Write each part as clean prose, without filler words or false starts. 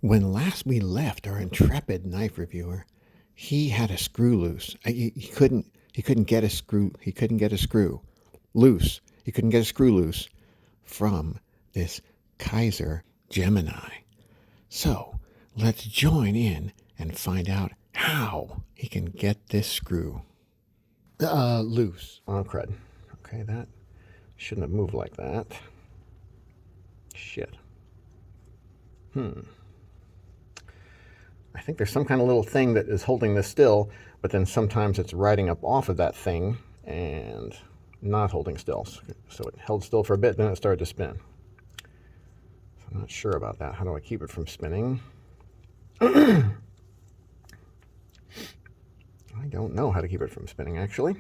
When last we left our intrepid knife reviewer, he had a screw loose. He couldn't get a screw. He couldn't get a screw loose. He couldn't get a screw loose from this Kizer Gemini. So let's join in and find out how he can get this screw loose. Oh crud. Okay, that shouldn't have moved like that. Shit. I think there's some kind of little thing that is holding this still, but then sometimes it's riding up off of that thing and not holding still. So it held still for a bit, then it started to spin. So I'm not sure about that. How do I keep it from spinning? I don't know how to keep it from spinning, actually.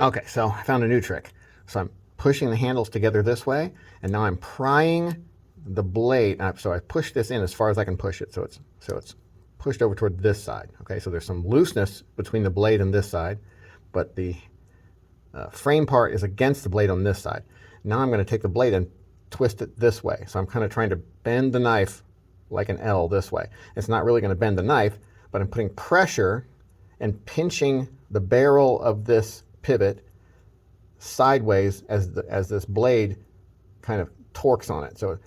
Okay, so I found a new trick. So I'm pushing the handles together this way, and now I'm prying the blade. So I push this in as far as I can push it. So it's pushed over toward this side. Okay, so there's some looseness between the blade and this side, but the frame part is against the blade on this side. Now I'm going to take the blade and twist it this way. So I'm kind of trying to bend the knife like an L this way. It's not really going to bend the knife, but I'm putting pressure and pinching the barrel of this pivot sideways as this blade kind of torques on it. So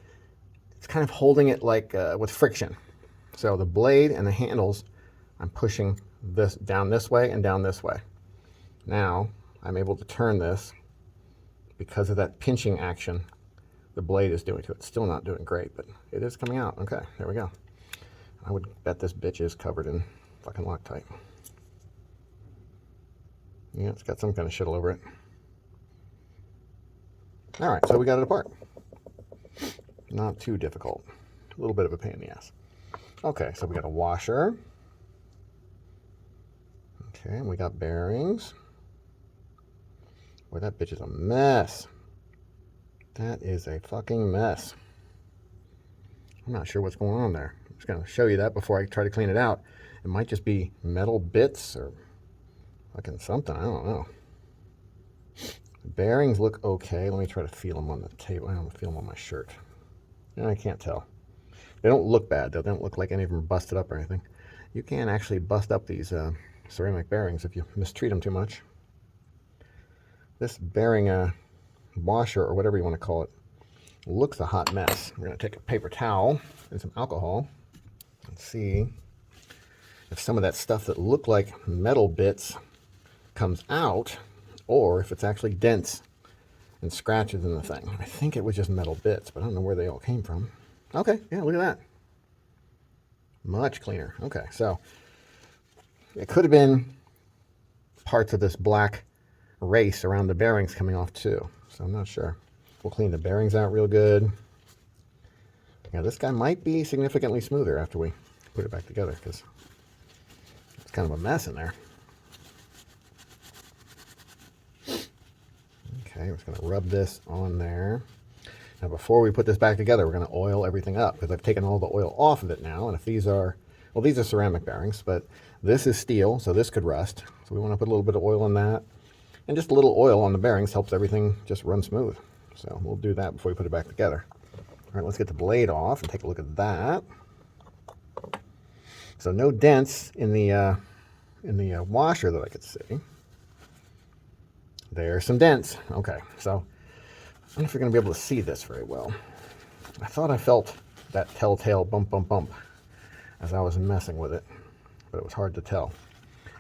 it's kind of holding it like with friction. So the blade and the handles, I'm pushing this down this way and down this way. Now I'm able to turn this because of that pinching action the blade is doing to it. It's still not doing great, but it is coming out. Okay, there we go. I would bet this bitch is covered in fucking Loctite. Yeah, it's got some kind of shit all over it. All right, so we got it apart. Not too difficult. A little bit of a pain in the ass. Okay, so we got a washer. Okay, and we got bearings. Boy, that bitch is a mess. That is a fucking mess. I'm not sure what's going on there. I'm just going to show you that before I try to clean it out. It might just be metal bits or fucking something. I don't know. The bearings look okay. Let me try to feel them on the table. I don't feel them on my shirt. I can't tell. They don't look bad, though. They don't look like any of them are busted up or anything. You can actually bust up these ceramic bearings if you mistreat them too much. This bearing washer, or whatever you want to call it, looks a hot mess. We're going to take a paper towel and some alcohol and see if some of that stuff that looked like metal bits comes out, or if it's actually dents and scratches in the thing. I think it was just metal bits, but I don't know where they all came from. Okay, yeah, look at that. Much cleaner. Okay, so it could have been parts of this black race around the bearings coming off too, so I'm not sure. We'll clean the bearings out real good. Yeah, this guy might be significantly smoother after we put it back together, because it's kind of a mess in there. Okay, we're just going to rub this on there. Now before we put this back together, we're going to oil everything up, because I've taken all the oil off of it now. And if these are, well, these are ceramic bearings, but this is steel, so this could rust. So we want to put a little bit of oil on that. And just a little oil on the bearings helps everything just run smooth. So we'll do that before we put it back together. All right, let's get the blade off and take a look at that. So no dents in the washer that I could see. There's some dents. Okay, so I don't know if you're going to be able to see this very well. I thought I felt that telltale bump, bump, bump as I was messing with it, but it was hard to tell.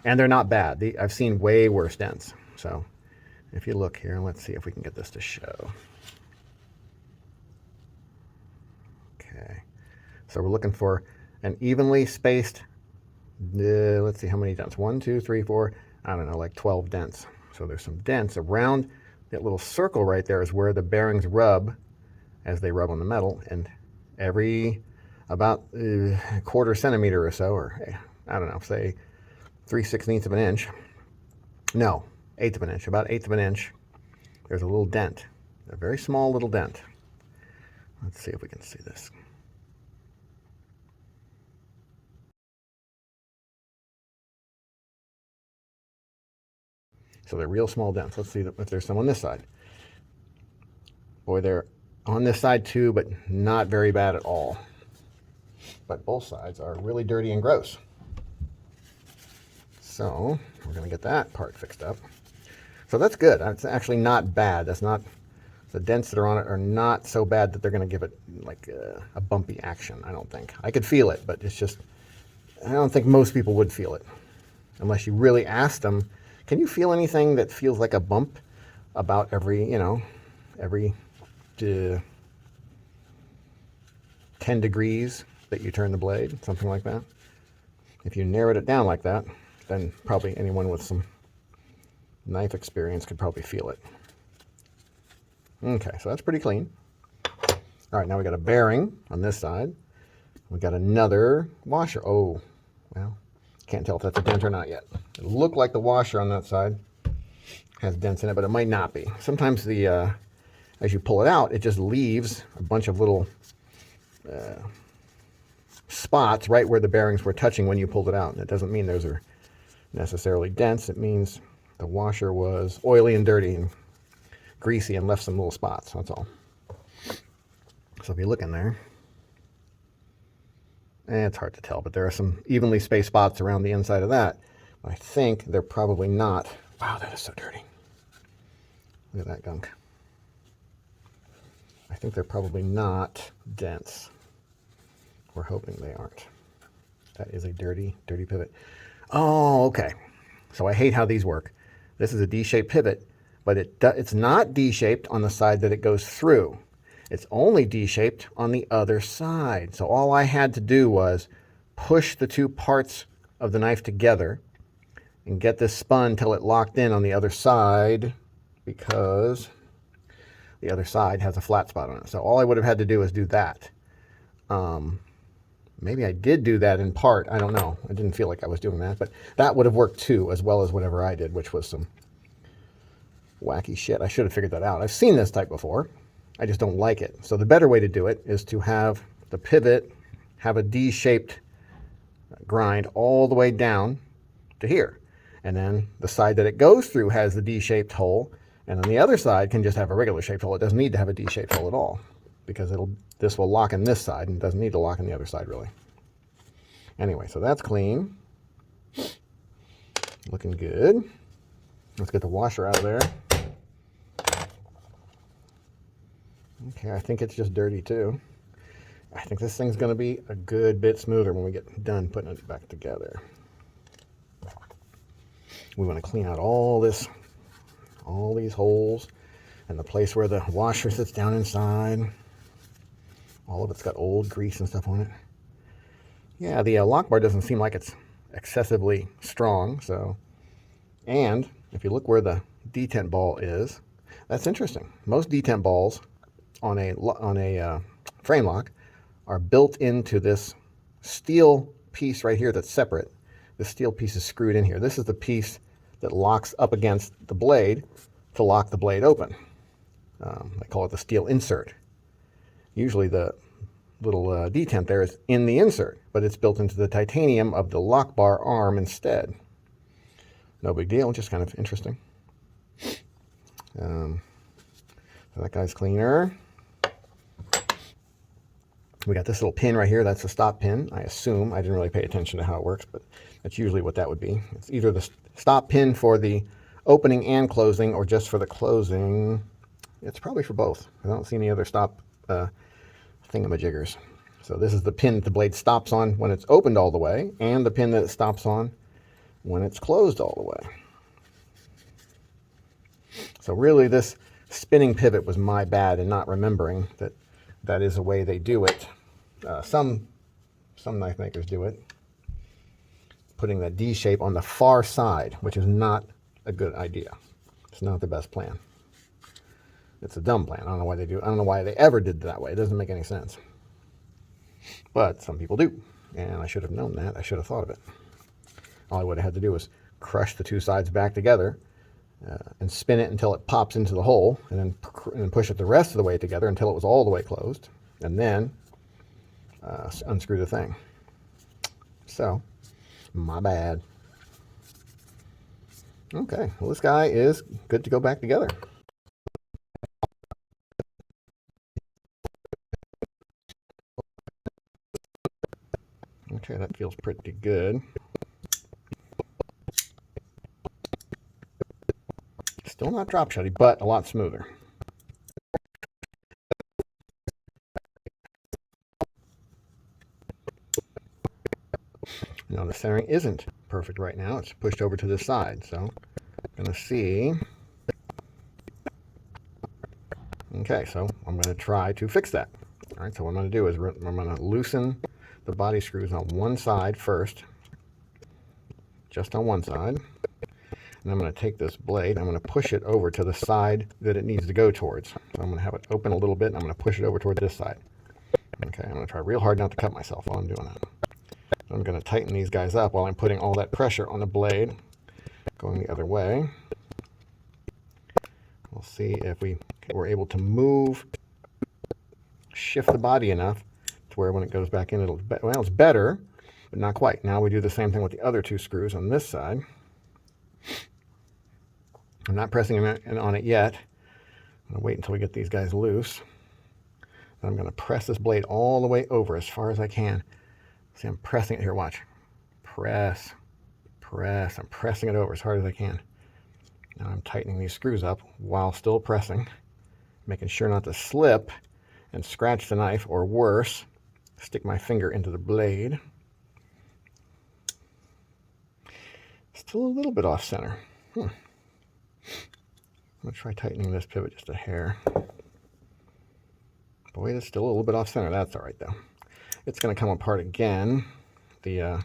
And they're not bad. I've seen way worse dents. So if you look here, let's see if we can get this to show. Okay, so we're looking for an evenly spaced, let's see how many dents. 1, 2, 3, 4, I don't know, like 12 dents. So there's some dents around that little circle right there is where the bearings rub as they rub on the metal, and every about a quarter centimeter or so, or I don't know, say 3/16 of an inch. No, 1/8 of an inch, about 1/8 of an inch. There's a little dent, a very small little dent. Let's see if we can see this. So they're real small dents. Let's see if there's some on this side. Boy, they're on this side too, but not very bad at all. but both sides are really dirty and gross. So we're going to get that part fixed up. So that's good. It's actually not bad. That's not, the dents that are on it are not so bad that they're going to give it like a bumpy action, I don't think. I could feel it, but it's just, I don't think most people would feel it. Unless you really asked them, can you feel anything that feels like a bump about every, every 10 degrees that you turn the blade, something like that? If you narrowed it down like that, then probably anyone with some knife experience could probably feel it. Okay, so that's pretty clean. All right, now we got a bearing on this side. We got another washer. Oh, well, can't tell if that's a dent or not yet. It looked like the washer on that side has dents in it, but it might not be. Sometimes the as you pull it out, it just leaves a bunch of little spots right where the bearings were touching when you pulled it out. And it doesn't mean those are necessarily dents. It means the washer was oily and dirty and greasy and left some little spots. That's all. So if you look in there, it's hard to tell, but there are some evenly spaced spots around the inside of that. I think they're probably not. Wow, that is so dirty. Look at that gunk. I think they're probably not dents. We're hoping they aren't. That is a dirty, dirty pivot. Oh, okay. So I hate how these work. This is a D-shaped pivot, but it's not D-shaped on the side that it goes through. It's only D-shaped on the other side. So all I had to do was push the two parts of the knife together and get this spun till it locked in on the other side, because the other side has a flat spot on it. So all I would have had to do is do that. Maybe I did do that in part. I don't know. I didn't feel like I was doing that, but that would have worked too, as well as whatever I did, which was some wacky shit. I should have figured that out. I've seen this type before. I just don't like it. So the better way to do it is to have the pivot have a D-shaped grind all the way down to here. And then the side that it goes through has the D-shaped hole, and then the other side can just have a regular shaped hole. It doesn't need to have a D-shaped hole at all, because this will lock in this side and doesn't need to lock in the other side really. Anyway, so that's clean. Looking good. Let's get the washer out of there. Okay, I think it's just dirty too. I think this thing's going to be a good bit smoother when we get done putting it back together. We want to clean out all these holes, and the place where the washer sits down inside. All of it's got old grease and stuff on it. Yeah, the lock bar doesn't seem like it's excessively strong. So, and if you look where the detent ball is, that's interesting. Most detent balls on a frame lock are built into this steel piece right here that's separate. The steel piece is screwed in here. This is the piece that locks up against the blade to lock the blade open. They call it the steel insert. Usually the little detent there is in the insert, but it's built into the titanium of the lock bar arm instead. No big deal, just kind of interesting. So that guy's cleaner. We got this little pin right here. That's the stop pin, I assume. I didn't really pay attention to how it works, but that's usually what that would be. It's either the stop pin for the opening and closing, or just for the closing. It's probably for both. I don't see any other stop thingamajiggers. So this is the pin that the blade stops on when it's opened all the way, and the pin that it stops on when it's closed all the way. So really this spinning pivot was my bad in not remembering that that is a way they do it. Some knife makers do it, putting that D shape on the far side, which is not a good idea. It's not the best plan. It's a dumb plan. I don't know why they do it. I don't know why they ever did it that way. It doesn't make any sense. But some people do, and I should have known that. I should have thought of it. All I would have had to do was crush the two sides back together and spin it until it pops into the hole, and then push it the rest of the way together until it was all the way closed, and then unscrew the thing. So, my bad. Okay, well, this guy is good to go back together. Okay, that feels pretty good. Still not drop shutty, but a lot smoother. Now the centering isn't perfect right now. It's pushed over to the side, so I'm going to see. Okay, so I'm going to try to fix that. All right, so what I'm going to do is I'm going to loosen the body screws on one side first, just on one side. And I'm going to take this blade, I'm going to push it over to the side that it needs to go towards. So I'm going to have it open a little bit, and I'm going to push it over toward this side. Okay, I'm going to try real hard not to cut myself while I'm doing that. So I'm going to tighten these guys up while I'm putting all that pressure on the blade, going the other way. We'll see if we're able to move, shift the body enough to where when it goes back in, well, it's better, but not quite. Now we do the same thing with the other two screws on this side. I'm not pressing on it yet. I'm going to wait until we get these guys loose. I'm going to press this blade all the way over as far as I can. See, I'm pressing it here, watch. Press, press, I'm pressing it over as hard as I can. Now I'm tightening these screws up while still pressing, making sure not to slip and scratch the knife, or worse, stick my finger into the blade. Still a little bit off center. I'm going to try tightening this pivot just a hair. Boy, it's still a little bit off center. That's all right, though. It's going to come apart again. The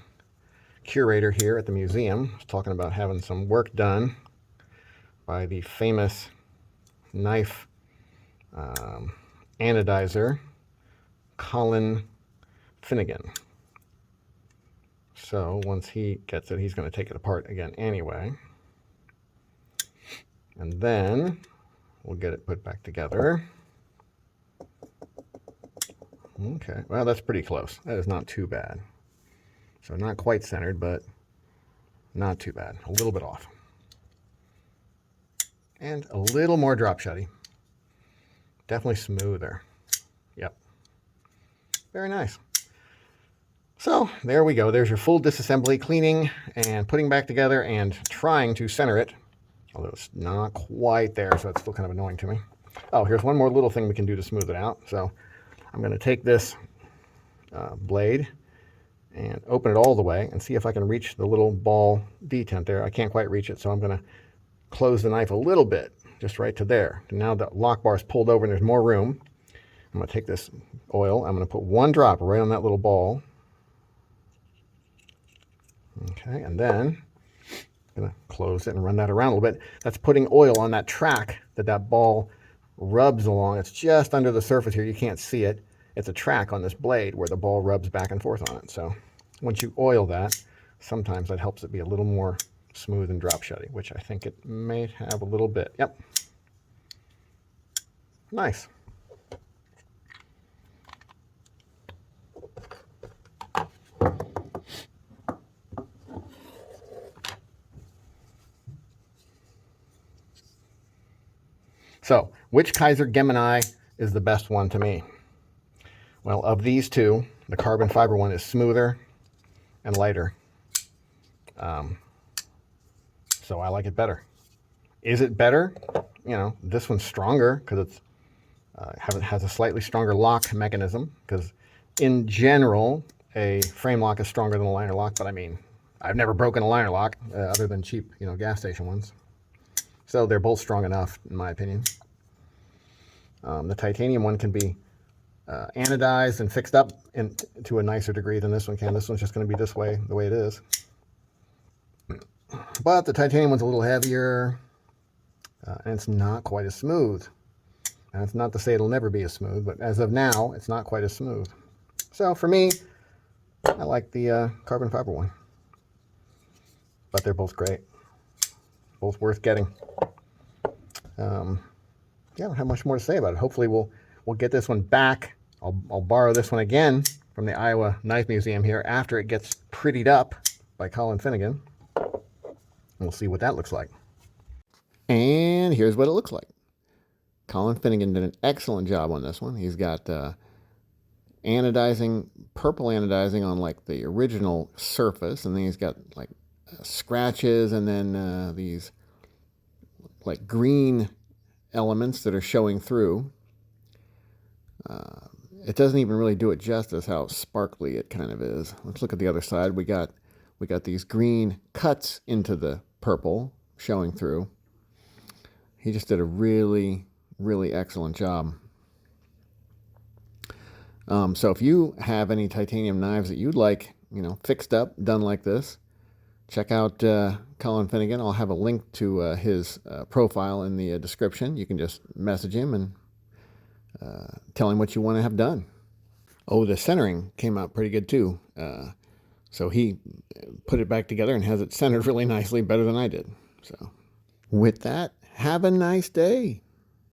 curator here at the museum was talking about having some work done by the famous knife anodizer, Colin Finigan. So once he gets it, he's going to take it apart again anyway. And then we'll get it put back together. Okay, well, that's pretty close. That is not too bad. So not quite centered, but not too bad. A little bit off. And a little more drop shutty. Definitely smoother. Yep. Very nice. So there we go. There's your full disassembly, cleaning and putting back together and trying to center it. Although it's not quite there, so it's still kind of annoying to me. Oh, here's one more little thing we can do to smooth it out. So I'm going to take this blade and open it all the way and see if I can reach the little ball detent there. I can't quite reach it, so I'm going to close the knife a little bit, just right to there. And now the lock bar is pulled over and there's more room. I'm going to take this oil. I'm going to put one drop right on that little ball. Okay, and then I'm going to close it and run that around a little bit. That's putting oil on that track that ball rubs along. It's just under the surface here. You can't see it. It's a track on this blade where the ball rubs back and forth on it. So once you oil that, sometimes that helps it be a little more smooth and drop shutty, which I think it may have a little bit. Yep. Nice. So, which Kizer Gemini is the best one to me? Well, of these two, the carbon fiber one is smoother and lighter. So I like it better. Is it better? You know, this one's stronger because it's has a slightly stronger lock mechanism, because in general, a frame lock is stronger than a liner lock, but I mean, I've never broken a liner lock other than cheap, gas station ones. So they're both strong enough, in my opinion. The titanium one can be anodized and fixed up to a nicer degree than this one can. This one's just going to be this way, the way it is. But the titanium one's a little heavier, and it's not quite as smooth. And it's not to say it'll never be as smooth, but as of now, it's not quite as smooth. So for me, I like the carbon fiber one. But they're both great. Both worth getting. Yeah, I don't have much more to say about it. Hopefully we'll get this one back. I'll borrow this one again from the Iowa Knife Museum here after it gets prettied up by Colin Finigan. We'll see what that looks like. And here's what it looks like. Colin Finigan did an excellent job on this one. He's got anodizing purple anodizing on like the original surface, and then he's got like scratches, and then these like green elements that are showing through. It doesn't even really do it justice how sparkly it kind of is. Let's look at the other side. We got these green cuts into the purple showing through. He just did a really, really excellent job. So if you have any titanium knives that you'd like, fixed up, done like this, check out Colin Finigan. I'll have a link to his profile in the description. You can just message him and tell him what you want to have done. Oh, the centering came out pretty good too. So he put it back together and has it centered really nicely, better than I did. So with that, have a nice day.